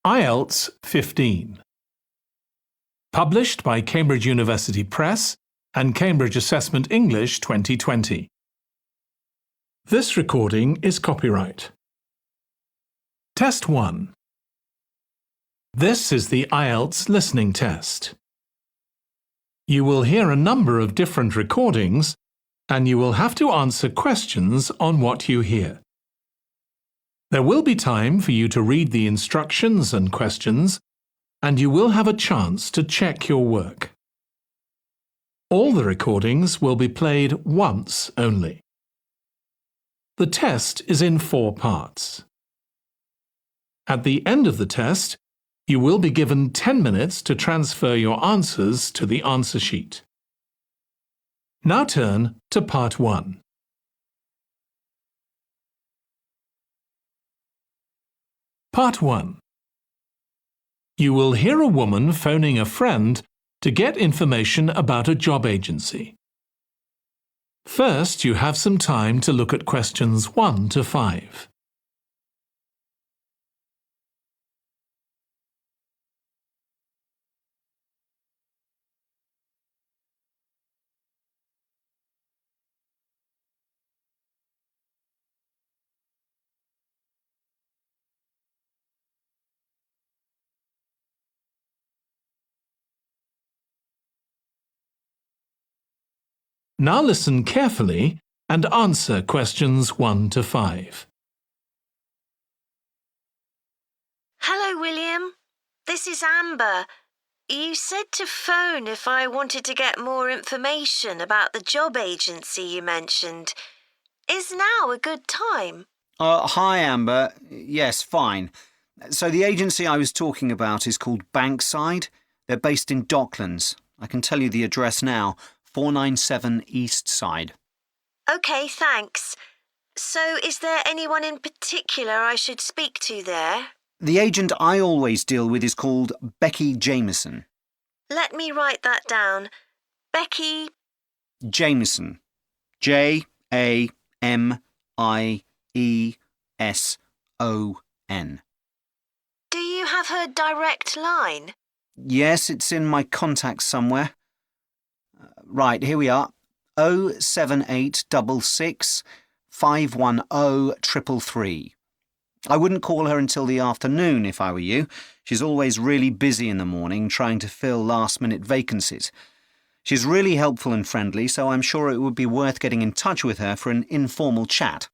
IELTS 15. Published by Cambridge University Press and Cambridge Assessment English 2020. This recording is copyright. Test 1. This is the IELTS listening test. You will hear a number of different recordings and you will have to answer questions on what you hear. There will be time for you to read the instructions and questions, and you will have a chance to check your work. All the recordings will be played once only. The test is in 4 parts. At the end of the test, you will be given 10 minutes to transfer your answers to the answer sheet. Now turn to Part 1. Part 1. You will hear a woman phoning a friend to get information about a job agency. First, you have some time to look at questions 1 to 5. Now listen carefully and answer questions 1 to 5. Hello, William. This is Amber. You said to phone if I wanted to get more information about the job agency you mentioned. Is now a good time? Hi, Amber. Yes, fine. So the agency I was talking about is called Bankside. They're based in Docklands. I can tell you the address now. 497 East Side. OK, thanks. So is there anyone in particular I should speak to there? The agent I always deal with is called Becky Jameson. Let me write that down. Becky Jameson. Jameson. Do you have her direct line? Yes, it's in my contacts somewhere. Right, here we are. 07866 510 333. I wouldn't call her until the afternoon if I were you. She's always really busy in the morning trying to fill last-minute vacancies. She's really helpful and friendly, so I'm sure it would be worth getting in touch with her for an informal chat.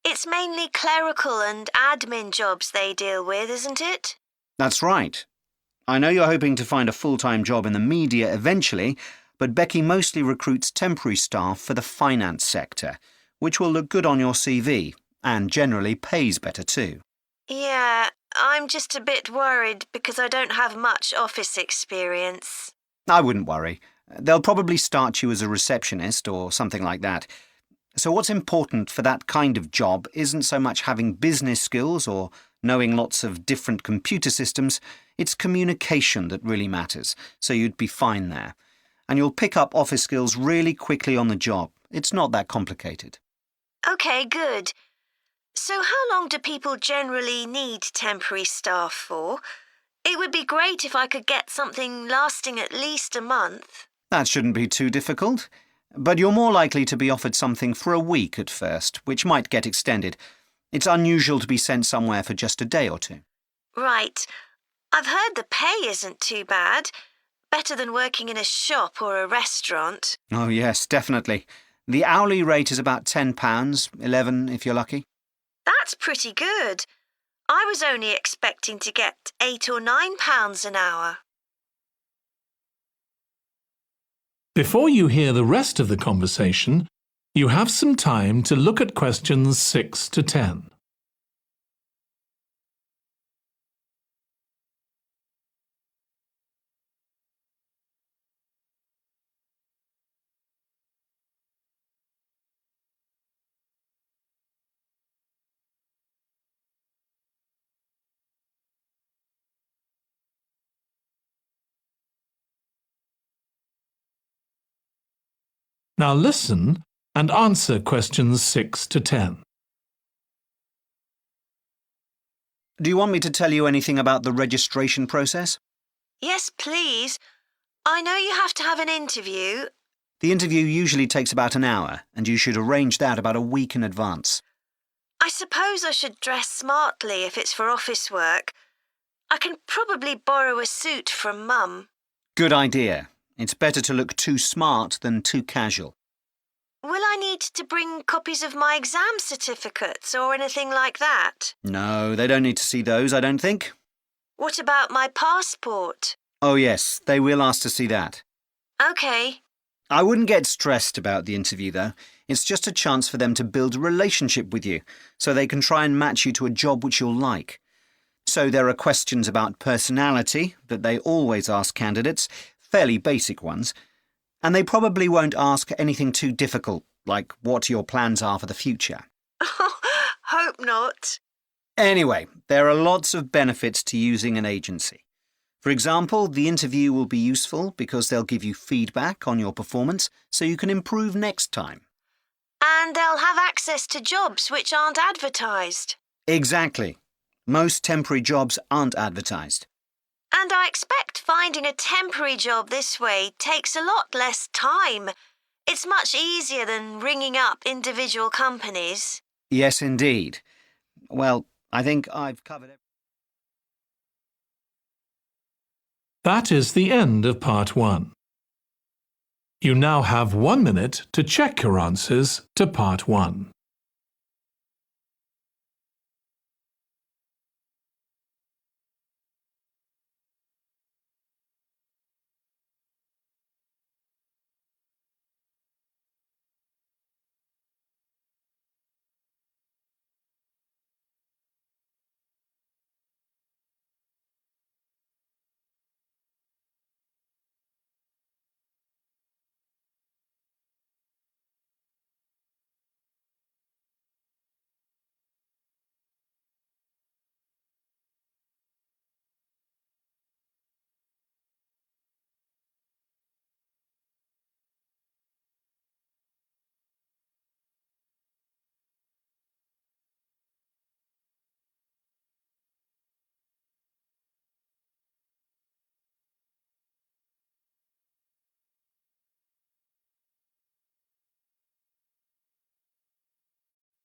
It's mainly clerical and admin jobs they deal with, isn't it? That's right. I know you're hoping to find a full-time job in the media eventually, but Becky mostly recruits temporary staff for the finance sector, which will look good on your CV and generally pays better too. Yeah, I'm just a bit worried because I don't have much office experience. I wouldn't worry. They'll probably start you as a receptionist or something like that. So what's important for that kind of job isn't so much having business skills or knowing lots of different computer systems. It's communication that really matters, so you'd be fine there. And you'll pick up office skills really quickly on the job. It's not that complicated. OK, good. So how long do people generally need temporary staff for? It would be great if I could get something lasting at least a month. That shouldn't be too difficult. But you're more likely to be offered something for a week at first, which might get extended. It's unusual to be sent somewhere for just a day or two. Right. I've heard the pay isn't too bad. Better than working in a shop or a restaurant. Oh, yes, definitely. The hourly rate is about £10, $11 if you're lucky. That's pretty good. I was only expecting to get £8 or £9 an hour. Before you hear the rest of the conversation, you have some time to look at questions 6 to 10. Now listen and answer questions 6 to 10. Do you want me to tell you anything about the registration process? Yes, please. I know you have to have an interview. The interview usually takes about an hour, and you should arrange that about a week in advance. I suppose I should dress smartly if it's for office work. I can probably borrow a suit from Mum. Good idea. It's better to look too smart than too casual. Will I need to bring copies of my exam certificates or anything like that? No, they don't need to see those, I don't think. What about my passport? Oh yes, they will ask to see that. OK. I wouldn't get stressed about the interview, though. It's just a chance for them to build a relationship with you, so they can try and match you to a job which you'll like. So there are questions about personality that they always ask candidates, fairly basic ones, and they probably won't ask anything too difficult, like what your plans are for the future. Hope not. Anyway, there are lots of benefits to using an agency. For example, the interview will be useful because they'll give you feedback on your performance so you can improve next time. And they'll have access to jobs which aren't advertised. Exactly. Most temporary jobs aren't advertised. And I expect finding a temporary job this way takes a lot less time. It's much easier than ringing up individual companies. Yes, indeed. Well, I think I've covered everything. That is the end of part 1. You now have 1 minute to check your answers to part 1.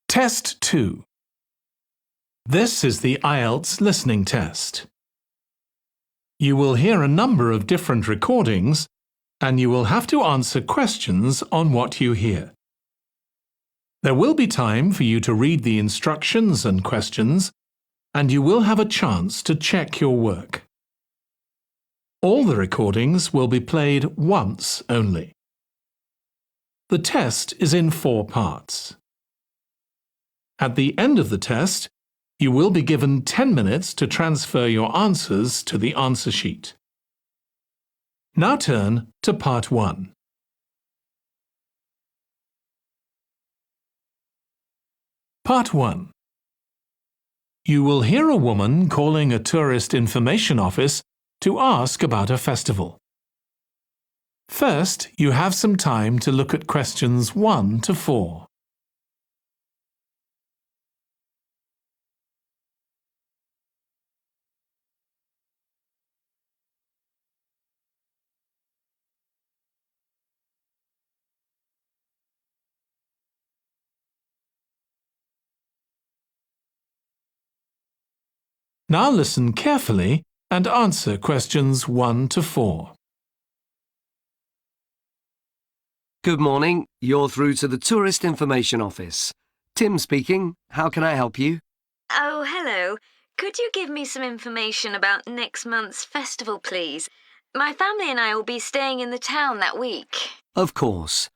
Test 2. This is the IELTS listening test. You will hear a number of different recordings and you will have to answer questions on what you hear. There will be time for you to read the instructions and questions, and you will have a chance to check your work. All the recordings will be played once only. The test is in 4 parts. At the end of the test, you will be given 10 minutes to transfer your answers to the answer sheet. Now turn to part 1. Part 1. You will hear a woman calling a tourist information office to ask about a festival. First, you have some time to look at questions 1 to 4. Now listen carefully and answer questions 1 to 4. Good morning. You're through to the Tourist Information Office. Tim speaking. How can I help you? Oh, hello. Could you give me some information about next month's festival, please? My family and I will be staying in the town that week. Of course.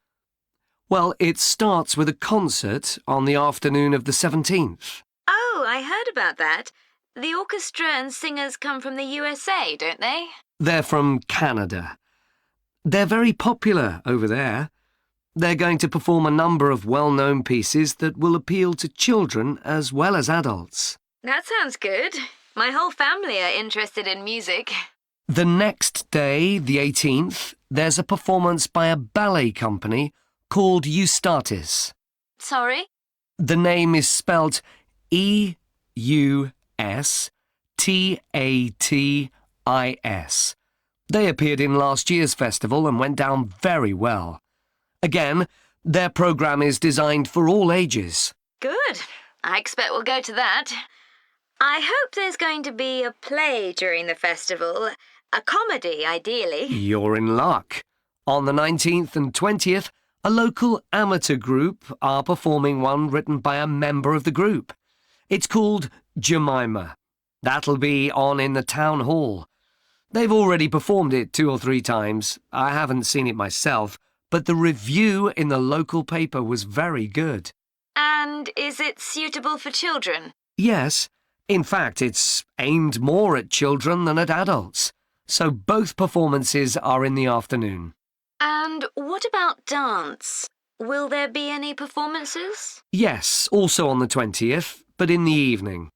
Well, it starts with a concert on the afternoon of the 17th. Oh, I heard about that. The orchestra and singers come from the USA, don't they? They're from Canada. They're very popular over there. They're going to perform a number of well-known pieces that will appeal to children as well as adults. That sounds good. My whole family are interested in music. The next day, the 18th, there's a performance by a ballet company called Eustatis. Sorry? The name is spelled E-U-S-T-A-T-I-S. Tatis. They appeared in last year's festival and went down very well. Again, their programme is designed for all ages. Good. I expect we'll go to that. I hope there's going to be a play during the festival. A comedy, ideally. You're in luck. On the 19th and 20th, a local amateur group are performing one written by a member of the group. It's called Jemima. That'll be on in the town hall. They've already performed it 2 or 3 times. I haven't seen it myself, but the review in the local paper was very good. And is it suitable for children? Yes. In fact, it's aimed more at children than at adults. So both performances are in the afternoon. And what about dance? Will there be any performances? Yes, also on the 20th, but in the evening.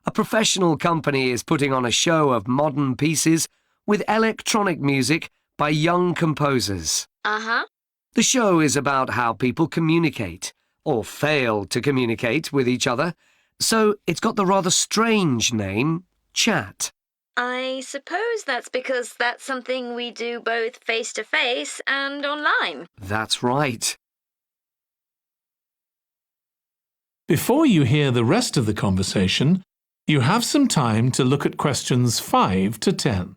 A professional company is putting on a show of modern pieces with electronic music by young composers. Uh-huh. The show is about how people communicate, or fail to communicate with each other, so it's got the rather strange name, Chat. I suppose that's because that's something we do both face-to-face and online. That's right. Before you hear the rest of the conversation, you have some time to look at questions 5 to 10.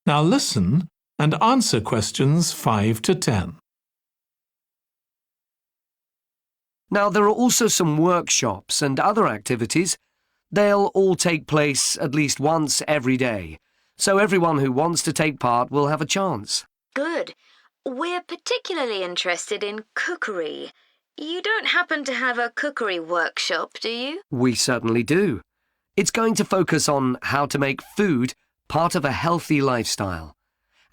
Now listen and answer questions 5 to 10. Now, there are also some workshops and other activities. They'll all take place at least once every day, so everyone who wants to take part will have a chance. Good. We're particularly interested in cookery. You don't happen to have a cookery workshop, do you? We certainly do. It's going to focus on how to make food part of a healthy lifestyle.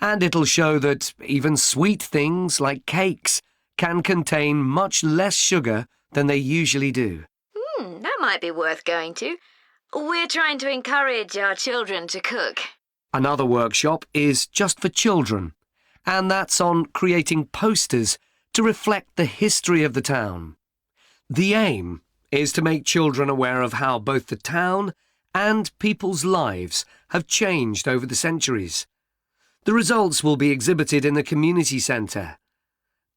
And it'll show that even sweet things like cakes can contain much less sugar than they usually do. That might be worth going to. We're trying to encourage our children to cook. Another workshop is just for children, and that's on creating posters to reflect the history of the town. The aim is to make children aware of how both the town and people's lives have changed over the centuries. The results will be exhibited in the community centre.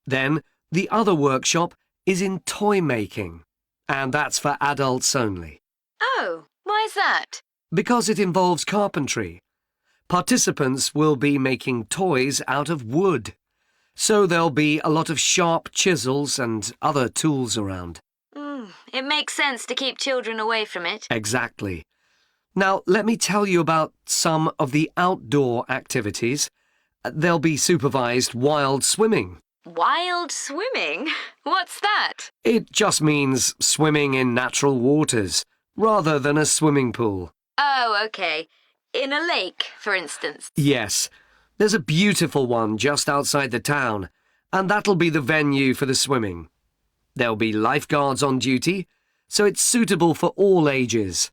Then, the other workshop is in toy making, and that's for adults only. Oh, why's that? Because it involves carpentry. Participants will be making toys out of wood, so there'll be a lot of sharp chisels and other tools around. It makes sense to keep children away from it. Exactly. Now, let me tell you about some of the outdoor activities. There'll be supervised wild swimming. Wild swimming? What's that? It just means swimming in natural waters, rather than a swimming pool. Oh, okay. In a lake, for instance. Yes, there's a beautiful one just outside the town, and that'll be the venue for the swimming. There'll be lifeguards on duty, so it's suitable for all ages.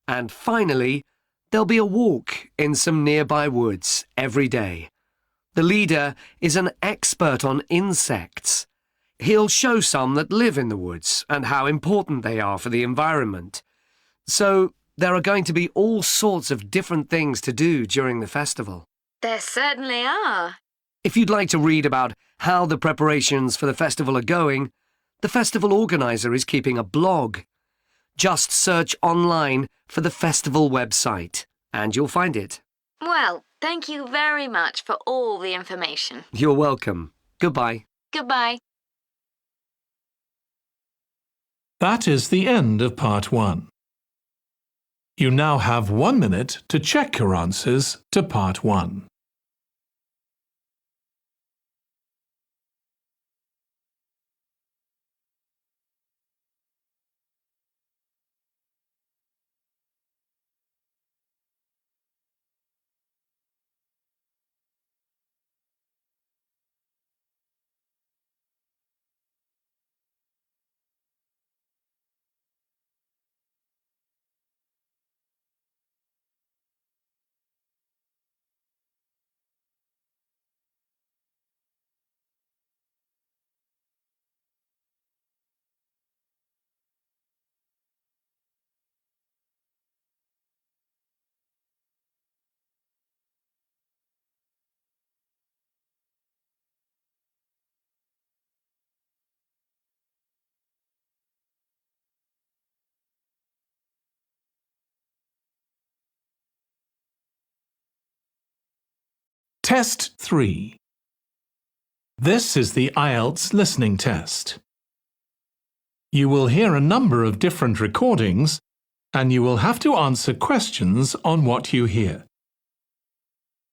And finally, there'll be a walk in some nearby woods every day. The leader is an expert on insects. He'll show some that live in the woods and how important they are for the environment. So there are going to be all sorts of different things to do during the festival. There certainly are. If you'd like to read about how the preparations for the festival are going, the festival organiser is keeping a blog. Just search online for the festival website, and you'll find it. Well, thank you very much for all the information. You're welcome. Goodbye. Goodbye. That is the end of part 1. You now have 1 minute to check your answers to part 1. Test 3. This is the IELTS listening test. You will hear a number of different recordings and you will have to answer questions on what you hear.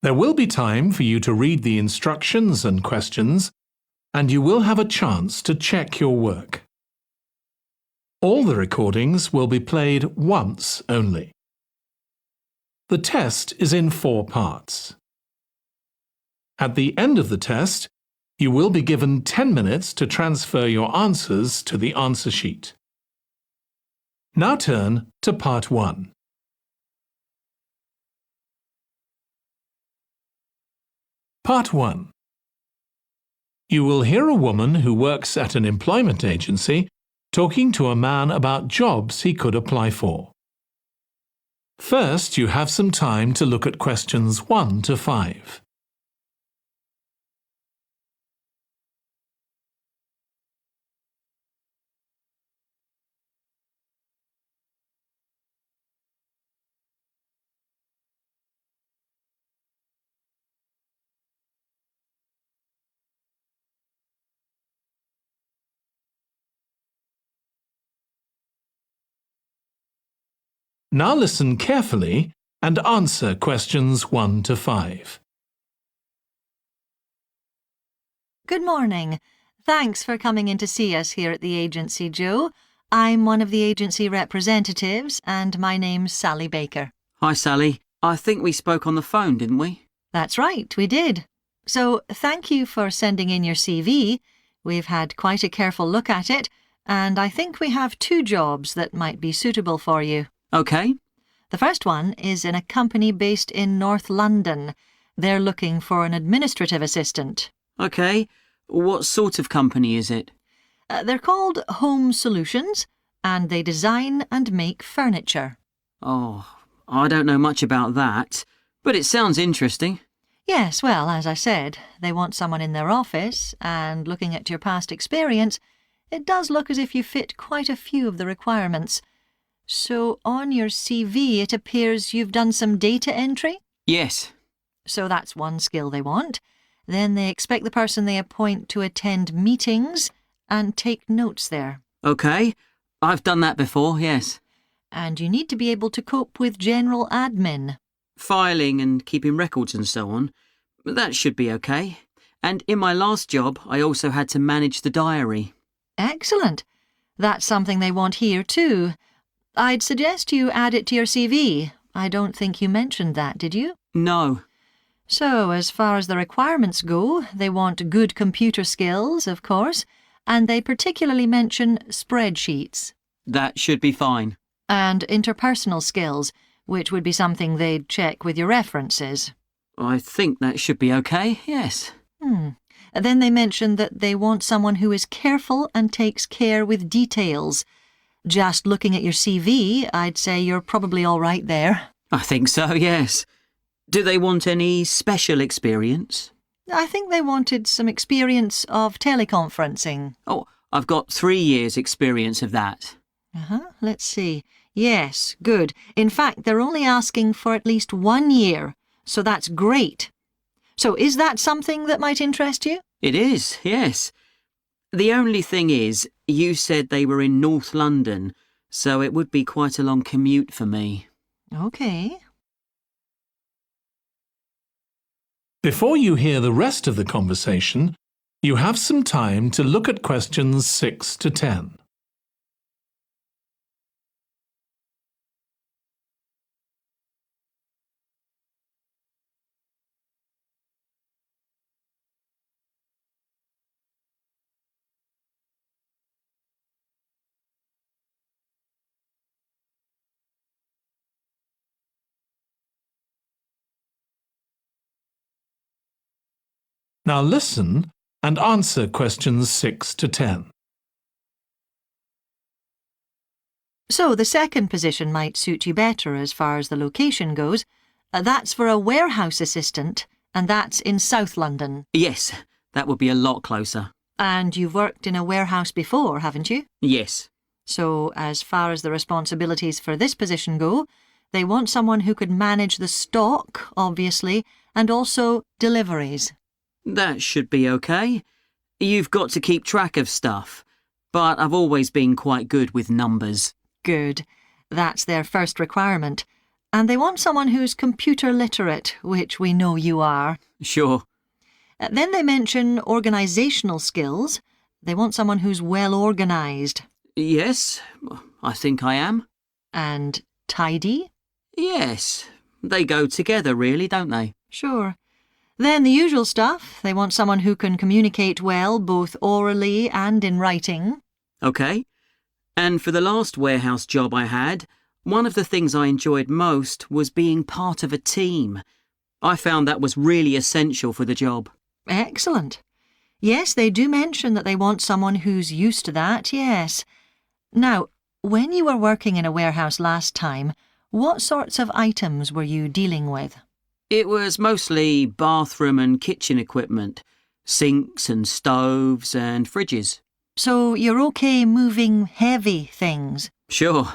There will be time for you to read the instructions and questions, and you will have a chance to check your work. All the recordings will be played once only. The test is in 4 parts. At the end of the test, you will be given 10 minutes to transfer your answers to the answer sheet. Now turn to Part 1. Part 1. You will hear a woman who works at an employment agency talking to a man about jobs he could apply for. First, you have some time to look at questions 1 to 5. Now listen carefully and answer questions 1 to 5. Good morning. Thanks for coming in to see us here at the agency, Joe. I'm one of the agency representatives and my name's Sally Baker. Hi, Sally. I think we spoke on the phone, didn't we? That's right, we did. So thank you for sending in your CV. We've had quite a careful look at it and I think we have 2 jobs that might be suitable for you. OK. The first one is in a company based in North London. They're looking for an administrative assistant. OK. What sort of company is it? They're called Home Solutions and they design and make furniture. Oh, I don't know much about that, but it sounds interesting. Yes, well, as I said, they want someone in their office and looking at your past experience, it does look as if you fit quite a few of the requirements. So on your CV it appears you've done some data entry? Yes. So that's one skill they want. Then they expect the person they appoint to attend meetings and take notes there. OK. I've done that before, yes. And you need to be able to cope with general admin. Filing and keeping records and so on. That should be OK. And in my last job, I also had to manage the diary. Excellent. That's something they want here too. I'd suggest you add it to your CV. I don't think you mentioned that, did you? No. So, as far as the requirements go, they want good computer skills, of course, and they particularly mention spreadsheets. That should be fine. And interpersonal skills, which would be something they'd check with your references. I think that should be OK, yes. Then they mention that they want someone who is careful and takes care with details. Just looking at your CV, I'd say you're probably all right there. I think so, yes. Do they want any special experience? I think they wanted some experience of teleconferencing. Oh, I've got 3 years' experience of that. Let's see. Yes, good. In fact, they're only asking for at least 1 year, so that's great. So is that something that might interest you? It is, yes. The only thing is, you said they were in North London, so it would be quite a long commute for me. OK. Before you hear the rest of the conversation, you have some time to look at questions 6 to 10. Now listen and answer questions 6 to 10. So the second position might suit you better as far as the location goes. That's for a warehouse assistant, and that's in South London. Yes, that would be a lot closer. And you've worked in a warehouse before, haven't you? Yes. So as far as the responsibilities for this position go, they want someone who could manage the stock, obviously, and also deliveries. That should be okay. You've got to keep track of stuff, but I've always been quite good with numbers. Good. That's their first requirement. And they want someone who's computer literate, which we know you are. Sure. Then they mention organisational skills. They want someone who's well organised. Yes, I think I am. And tidy? Yes, they go together really, don't they? Sure. Then the usual stuff. They want someone who can communicate well, both orally and in writing. OK. And for the last warehouse job I had, one of the things I enjoyed most was being part of a team. I found that was really essential for the job. Excellent. Yes, they do mention that they want someone who's used to that, yes. Now, when you were working in a warehouse last time, what sorts of items were you dealing with? It was mostly bathroom and kitchen equipment, sinks and stoves and fridges. So you're okay moving heavy things? Sure,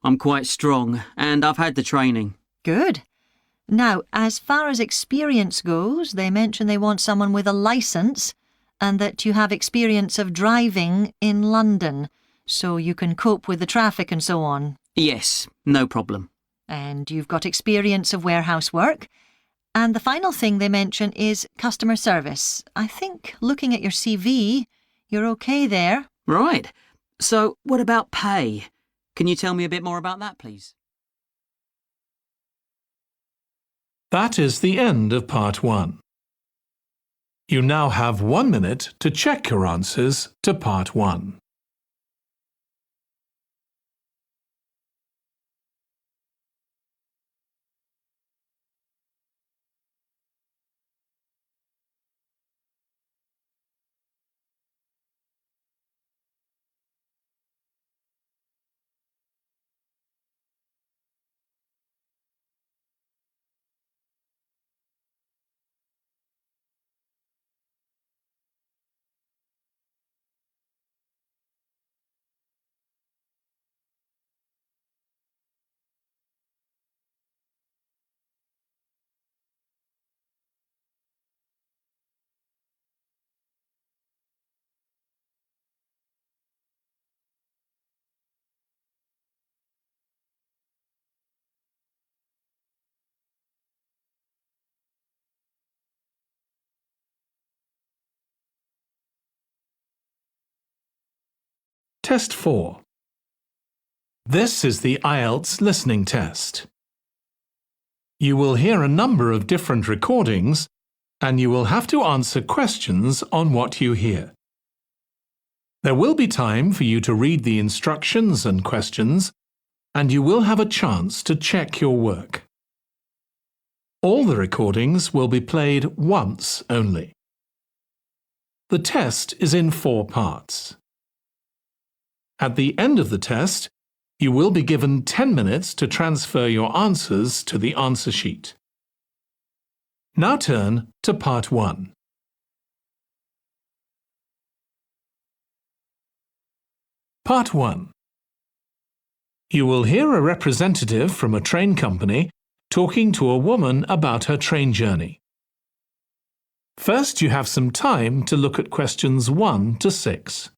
I'm quite strong and I've had the training. Good. Now, as far as experience goes, they mention they want someone with a licence and that you have experience of driving in London, so you can cope with the traffic and so on. Yes, no problem. And you've got experience of warehouse work. And the final thing they mention is customer service. I think, looking at your CV, you're okay there. Right. So, what about pay? Can you tell me a bit more about that, please? That is the end of Part 1. You now have 1 minute to check your answers to Part 1. Test 4. This is the IELTS listening test. You will hear a number of different recordings and you will have to answer questions on what you hear. There will be time for you to read the instructions and questions, and you will have a chance to check your work. All the recordings will be played once only. The test is in 4 parts. At the end of the test, you will be given 10 minutes to transfer your answers to the answer sheet. Now turn to Part 1. Part 1. You will hear a representative from a train company talking to a woman about her train journey. First, you have some time to look at questions 1 to 6.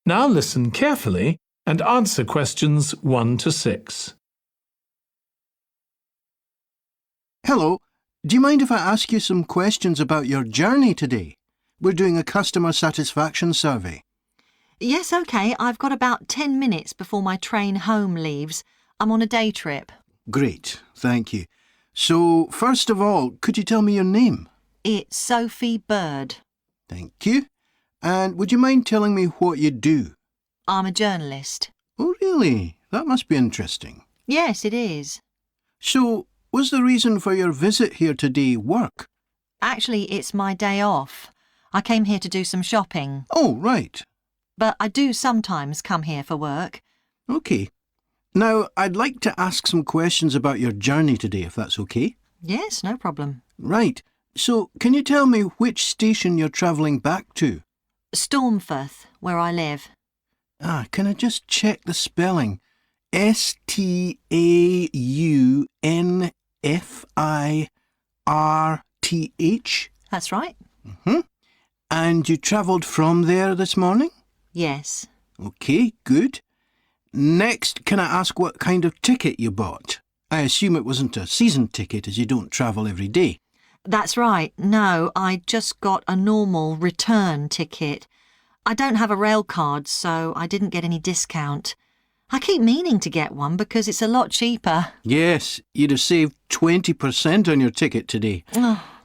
Now listen carefully and answer questions 1 to 6. Hello, do you mind if I ask you some questions about your journey today? We're doing a customer satisfaction survey. Yes, OK. I've got about 10 minutes before my train home leaves. I'm on a day trip. Great, thank you. So, first of all, could you tell me your name? It's Sophie Bird. Thank you. And would you mind telling me what you do? I'm a journalist. Oh, really? That must be interesting. Yes, it is. So, was the reason for your visit here today work? Actually, it's my day off. I came here to do some shopping, Oh, right. but I do sometimes come here for work. OK. Now, I'd like to ask some questions about your journey today, if that's OK. Yes, no problem. Right. So, can you tell me which station you're travelling back to? Stormforth, where I live. Can I just check the spelling? Staunfirth? That's right. And you travelled from there this morning? Yes. OK, good. Next, can I ask what kind of ticket you bought? I assume it wasn't a season ticket as you don't travel every day. That's right. No, I just got a normal return ticket. I don't have a rail card, so I didn't get any discount. I keep meaning to get one because it's a lot cheaper. Yes, you'd have saved 20% on your ticket today.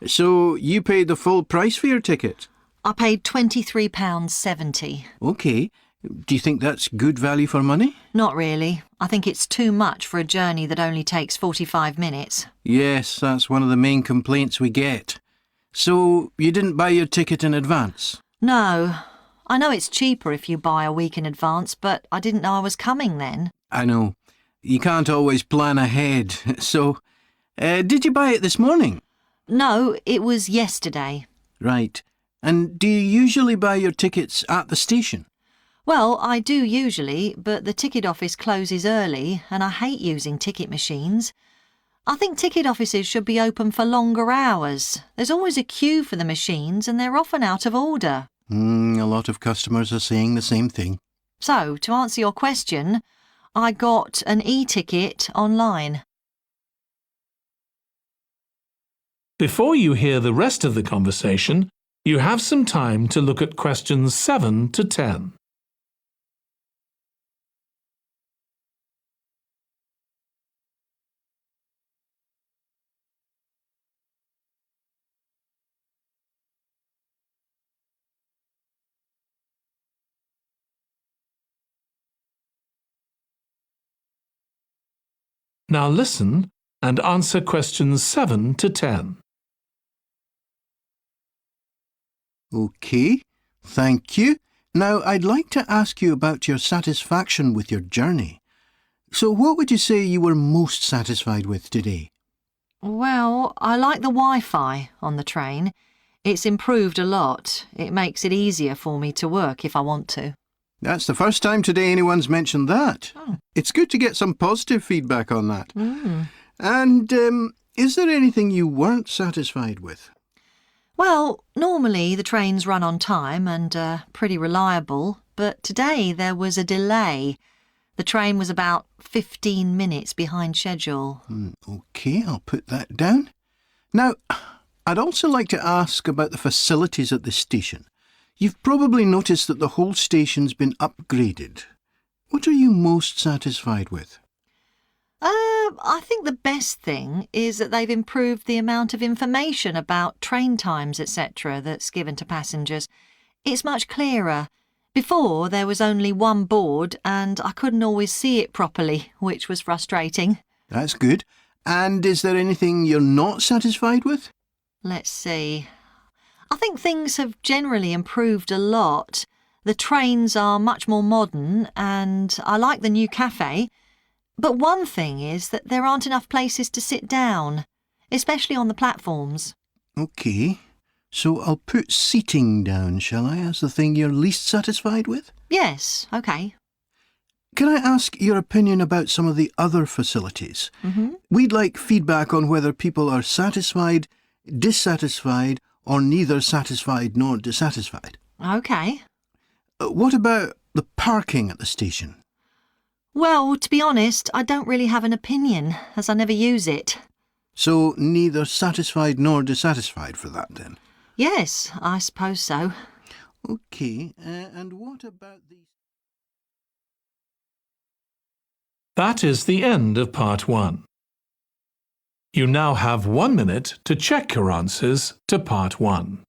So you paid the full price for your ticket? I paid £23.70. OK. Do you think that's good value for money? Not really. I think it's too much for a journey that only takes 45 minutes. Yes, that's one of the main complaints we get. So you didn't buy your ticket in advance? No. I know it's cheaper if you buy a week in advance, but I didn't know I was coming then. I know. You can't always plan ahead. So, did you buy it this morning? No, it was yesterday. Right. And do you usually buy your tickets at the station? Well, I do usually, but the ticket office closes early and I hate using ticket machines. I think ticket offices should be open for longer hours. There's always a queue for the machines and they're often out of order. A lot of customers are saying the same thing. So, to answer your question, I got an e-ticket online. Before you hear the rest of the conversation, you have some time to look at questions 7 to 10. Now listen and answer questions 7 to 10. OK, thank you. Now I'd like to ask you about your satisfaction with your journey. So what would you say you were most satisfied with today? Well, I like the Wi-Fi on the train. It's improved a lot. It makes it easier for me to work if I want to. That's the first time today anyone's mentioned that. It's good to get some positive feedback on that. And is there anything you weren't satisfied with? Well, normally the trains run on time and are pretty reliable, but today there was a delay. The train was about 15 minutes behind schedule. OK, I'll put that down. Now, I'd also like to ask about the facilities at the station. You've probably noticed that the whole station's been upgraded. What are you most satisfied with? I think the best thing is that they've improved the amount of information about train times, etc. that's given to passengers. It's much clearer. Before, there was only one board and I couldn't always see it properly, which was frustrating. That's good. And is there anything you're not satisfied with? Let's see. I think things have generally improved a lot. The trains are much more modern and I like the new cafe. But one thing is that there aren't enough places to sit down, especially on the platforms. OK. So I'll put seating down, shall I, as the thing you're least satisfied with? Yes, OK. Can I ask your opinion about some of the other facilities? We'd like feedback on whether people are satisfied, dissatisfied, or neither satisfied nor dissatisfied. OK. What about the parking at the station? Well, to be honest, I don't really have an opinion, as I never use it. So neither satisfied nor dissatisfied for that, then? Yes, I suppose so. OK, and what about the... That is the end of part 1. You now have 1 minute to check your answers to part 1.